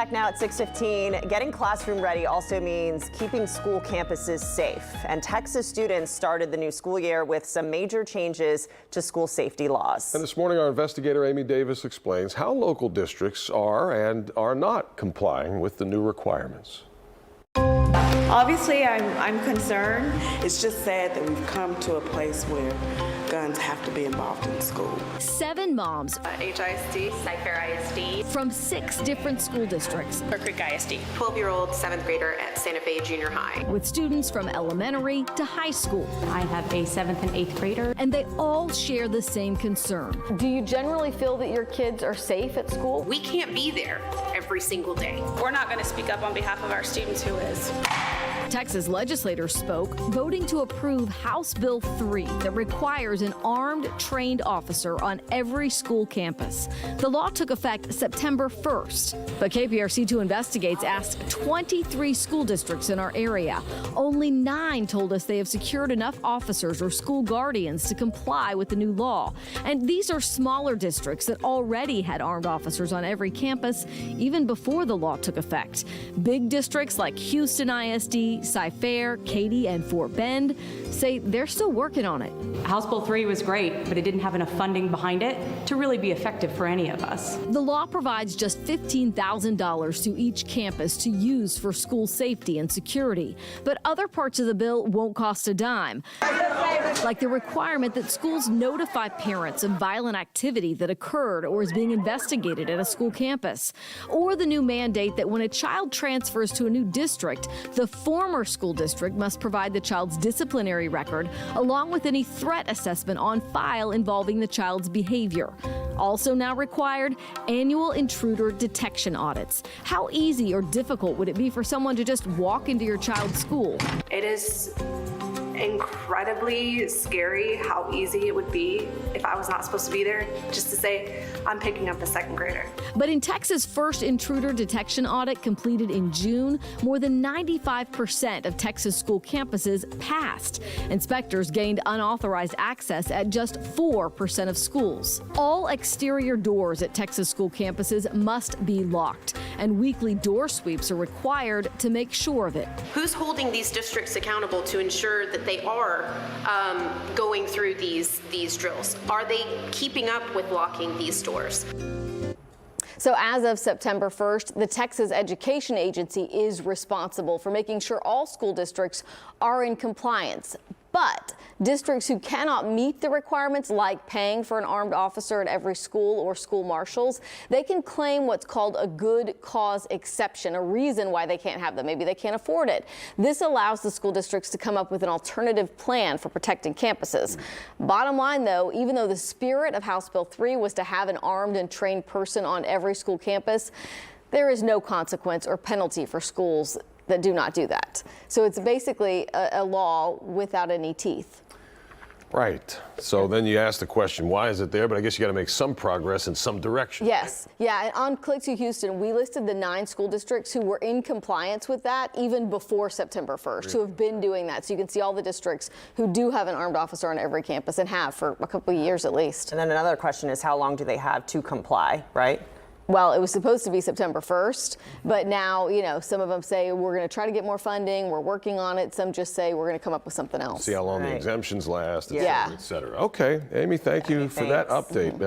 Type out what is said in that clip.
back now at 6:15. Getting classroom ready also means keeping school campuses safe. And Texas students started the new school year with some major changes to school safety laws. And this morning, our investigator Amy Davis explains how local districts are and are not complying with the new requirements. Obviously, I'm concerned. It's just sad that we've come to a place where guns have to be involved in school. 7 moms HISD, Cypher ISD, from 6 different school districts. Bear Creek ISD, 12-year-old 7th grader at Santa Fe Junior High. With students from elementary to high school. I have a 7th and 8th grader. And they all share the same concern. Do you generally feel that your kids are safe at school? We can't be there every single day. We're not going to speak up on behalf of our students. Who is? Texas legislators spoke, voting to approve House Bill 3 that requires an armed, trained officer on every school campus. The law took effect September 1st, but KPRC2 Investigates asked 23 school districts in our area. Only 9 told us they have secured enough officers or school guardians to comply with the new law. And these are smaller districts that already had armed officers on every campus even before the law took effect. Big districts like Houston ISD, Cypher, Katy, and Fort Bend say they're still working on it. House Bill 3 was great, but it didn't have enough funding behind it to really be effective for any of us. The law provides just $15,000 to each campus to use for school safety and security, but other parts of the bill won't cost a dime, like the requirement that schools notify parents of violent activity that occurred or is being investigated at a school campus, or the new mandate that when a child transfers to a new district, the former school district must provide the child's disciplinary record along with any threat assessment on file involving the child's behavior. Also now required, annual intruder detection audits. How easy or difficult would it be for someone to just walk into your child's school? It is incredibly scary how easy it would be if I was not supposed to be there, just to say I'm picking up a 2nd grader. But in Texas' first intruder detection audit completed in June, more than 95% of Texas school campuses passed. Inspectors gained unauthorized access at just 4% of schools. All exterior doors at Texas school campuses must be locked, and weekly door sweeps are required to make sure of it. Who's holding these districts accountable to ensure that they are going through these drills? Are they keeping up with locking these doors? So as of September 1st, the Texas Education Agency is responsible for making sure all school districts are in compliance. But districts who cannot meet the requirements, like paying for an armed officer at every school or school marshals, they can claim what's called a good cause exception, a reason why they can't have them. Maybe they can't afford it. This allows the school districts to come up with an alternative plan for protecting campuses. Bottom line, though, even though the spirit of House Bill 3 was to have an armed and trained person on every school campus, there is no consequence or penalty for schools that do not do that. So it's basically a law without any teeth. Right. So then you ask the question, why is it there? But I guess you got to make some progress in some direction. Yes. Right? Yeah. And on Click to Houston, we listed the 9 school districts who were in compliance with that even before September 1st, who have been doing that. So you can see all the districts who do have an armed officer on every campus and have for a couple of years at least. And then another question is, how long do they have to comply, right? Well, it was supposed to be September 1st, but now, you know, some of them say we're going to try to get more funding. We're working on it. Some just say we're going to come up with something else. See how long the exemptions last, yeah. et cetera. Okay, Amy, thank you for that update.